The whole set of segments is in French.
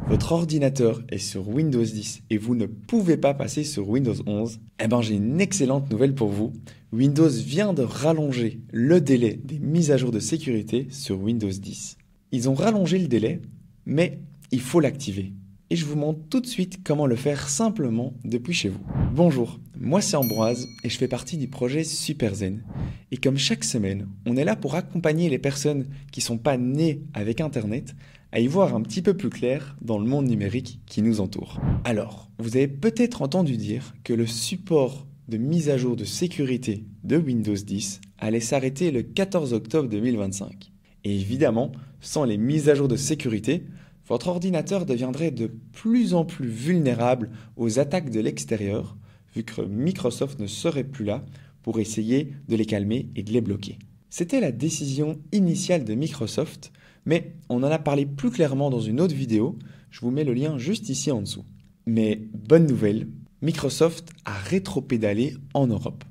votre ordinateur est sur Windows 10 et vous ne pouvez pas passer sur Windows 11, eh ben j'ai une excellente nouvelle pour vous. Windows vient de rallonger le délai des mises à jour de sécurité sur Windows 10. Ils ont rallongé le délai, mais il faut l'activer. Et je vous montre tout de suite comment le faire simplement depuis chez vous. Bonjour, moi c'est Ambroise et je fais partie du projet SuperZen. Et comme chaque semaine, on est là pour accompagner les personnes qui ne sont pas nées avec Internet à y voir un petit peu plus clair dans le monde numérique qui nous entoure. Alors, vous avez peut-être entendu dire que le support de mise à jour de sécurité de Windows 10 allait s'arrêter le 14 octobre 2025. Et évidemment, sans les mises à jour de sécurité, votre ordinateur deviendrait de plus en plus vulnérable aux attaques de l'extérieur, vu que Microsoft ne serait plus là pour essayer de les calmer et de les bloquer. C'était la décision initiale de Microsoft, mais on en a parlé plus clairement dans une autre vidéo, je vous mets le lien juste ici en dessous. Mais bonne nouvelle, Microsoft a rétropédalé en Europe.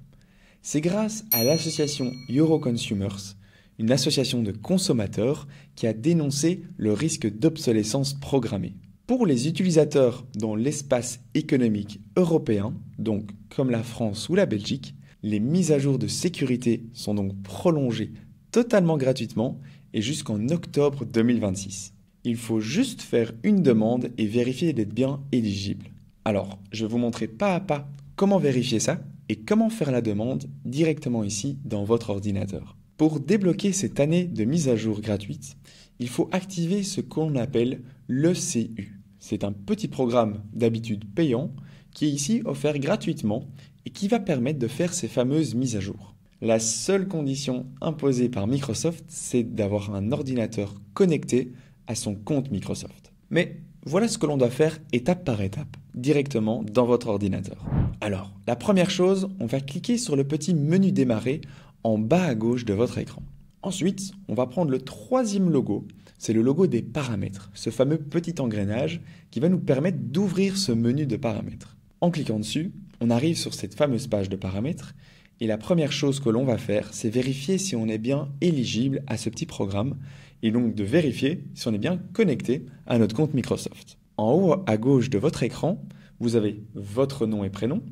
C'est grâce à l'association Euroconsumers, une association de consommateurs qui a dénoncé le risque d'obsolescence programmée. Pour les utilisateurs dans l'espace économique européen, donc comme la France ou la Belgique, les mises à jour de sécurité sont donc prolongées totalement gratuitement et jusqu'en octobre 2026. Il faut juste faire une demande et vérifier d'être bien éligible. Alors, je vais vous montrer pas à pas comment vérifier ça et comment faire la demande directement ici dans votre ordinateur. Pour débloquer cette année de mise à jour gratuite, il faut activer ce qu'on appelle l'ECU. C'est un petit programme d'habitude payant qui est ici offert gratuitement et qui va permettre de faire ces fameuses mises à jour. La seule condition imposée par Microsoft, c'est d'avoir un ordinateur connecté à son compte Microsoft. Mais voilà ce que l'on doit faire étape par étape, directement dans votre ordinateur. Alors, la première chose, on va cliquer sur le petit menu démarrer en bas à gauche de votre écran. Ensuite, on va prendre le troisième logo, c'est le logo des paramètres, ce fameux petit engrenage qui va nous permettre d'ouvrir ce menu de paramètres. En cliquant dessus, on arrive sur cette fameuse page de paramètres et la première chose que l'on va faire, c'est vérifier si on est bien éligible à ce petit programme et donc de vérifier si on est bien connecté à notre compte Microsoft. En haut à gauche de votre écran, vous avez votre nom et prénom,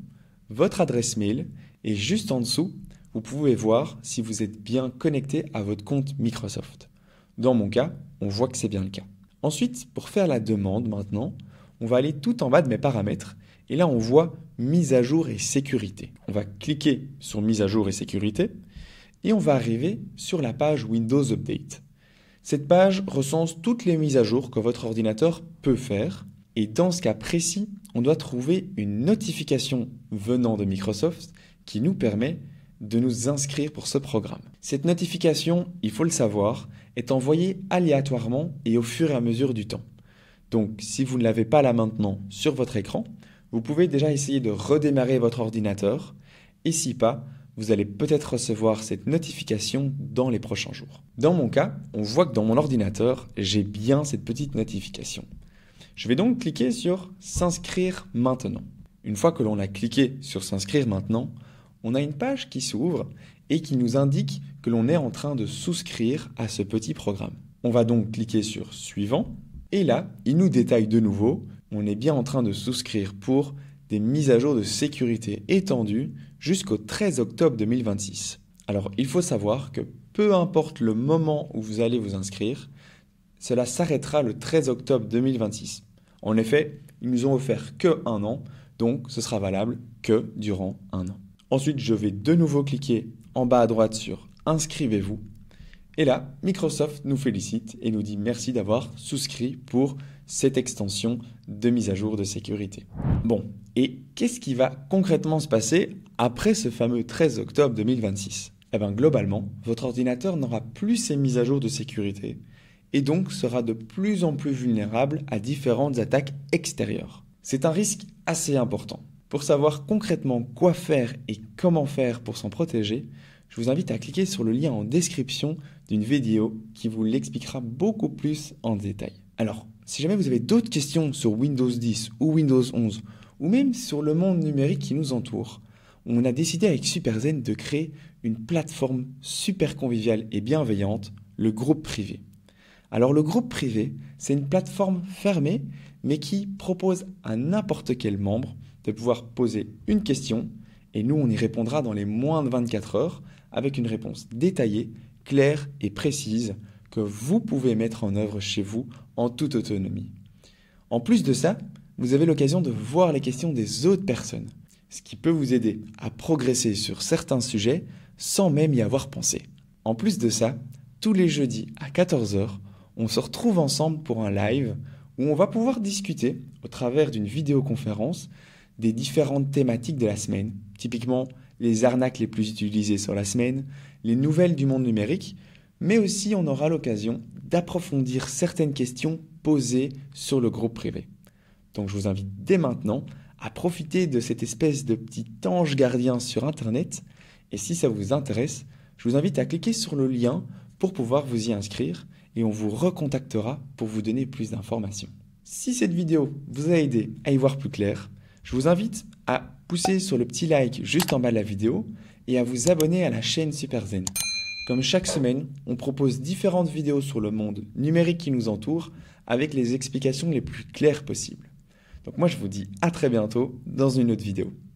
votre adresse mail et juste en dessous, vous pouvez voir si vous êtes bien connecté à votre compte Microsoft. Dans mon cas, on voit que c'est bien le cas. Ensuite, pour faire la demande maintenant, on va aller tout en bas de mes paramètres et là on voit mise à jour et sécurité. On va cliquer sur mise à jour et sécurité et on va arriver sur la page Windows Update. Cette page recense toutes les mises à jour que votre ordinateur peut faire et dans ce cas précis, on doit trouver une notification venant de Microsoft qui nous permet de nous inscrire pour ce programme. Cette notification, il faut le savoir, est envoyée aléatoirement et au fur et à mesure du temps. Donc, si vous ne l'avez pas là maintenant sur votre écran, vous pouvez déjà essayer de redémarrer votre ordinateur et si pas, vous allez peut-être recevoir cette notification dans les prochains jours. Dans mon cas, on voit que dans mon ordinateur, j'ai bien cette petite notification. Je vais donc cliquer sur « S'inscrire maintenant ». Une fois que l'on a cliqué sur « S'inscrire maintenant », on a une page qui s'ouvre et qui nous indique que l'on est en train de souscrire à ce petit programme. On va donc cliquer sur « Suivant » et là, il nous détaille de nouveau, on est bien en train de souscrire pour des mises à jour de sécurité étendues jusqu'au 13 octobre 2026. Alors, il faut savoir que peu importe le moment où vous allez vous inscrire, cela s'arrêtera le 13 octobre 2026. En effet, ils nous ont offert que 1 an, donc ce sera valable que durant 1 an. Ensuite, je vais de nouveau cliquer en bas à droite sur « Inscrivez-vous ». Et là, Microsoft nous félicite et nous dit merci d'avoir souscrit pour cette extension de mise à jour de sécurité. Bon, et qu'est-ce qui va concrètement se passer après ce fameux 13 octobre 2026 ? Eh bien, globalement, votre ordinateur n'aura plus ces mises à jour de sécurité et donc sera de plus en plus vulnérable à différentes attaques extérieures. C'est un risque assez important. Pour savoir concrètement quoi faire et comment faire pour s'en protéger, je vous invite à cliquer sur le lien en description d'une vidéo qui vous l'expliquera beaucoup plus en détail. Alors, si jamais vous avez d'autres questions sur Windows 10 ou Windows 11 ou même sur le monde numérique qui nous entoure, on a décidé avec SuperZen de créer une plateforme super conviviale et bienveillante, le groupe privé. Alors le groupe privé, c'est une plateforme fermée, mais qui propose à n'importe quel membre de pouvoir poser une question, et nous on y répondra dans les moins de 24 heures, avec une réponse détaillée, claire et précise, que vous pouvez mettre en œuvre chez vous en toute autonomie. En plus de ça, vous avez l'occasion de voir les questions des autres personnes, ce qui peut vous aider à progresser sur certains sujets sans même y avoir pensé. En plus de ça, tous les jeudis à 14 heures, on se retrouve ensemble pour un live où on va pouvoir discuter, au travers d'une vidéoconférence, des différentes thématiques de la semaine, typiquement les arnaques les plus utilisées sur la semaine, les nouvelles du monde numérique, mais aussi on aura l'occasion d'approfondir certaines questions posées sur le groupe privé. Donc je vous invite dès maintenant à profiter de cette espèce de petit ange gardien sur Internet, et si ça vous intéresse, je vous invite à cliquer sur le lien pour pouvoir vous y inscrire, et on vous recontactera pour vous donner plus d'informations. Si cette vidéo vous a aidé à y voir plus clair, je vous invite à pousser sur le petit like juste en bas de la vidéo et à vous abonner à la chaîne SuperZen. Comme chaque semaine, on propose différentes vidéos sur le monde numérique qui nous entoure avec les explications les plus claires possibles. Donc moi je vous dis à très bientôt dans une autre vidéo.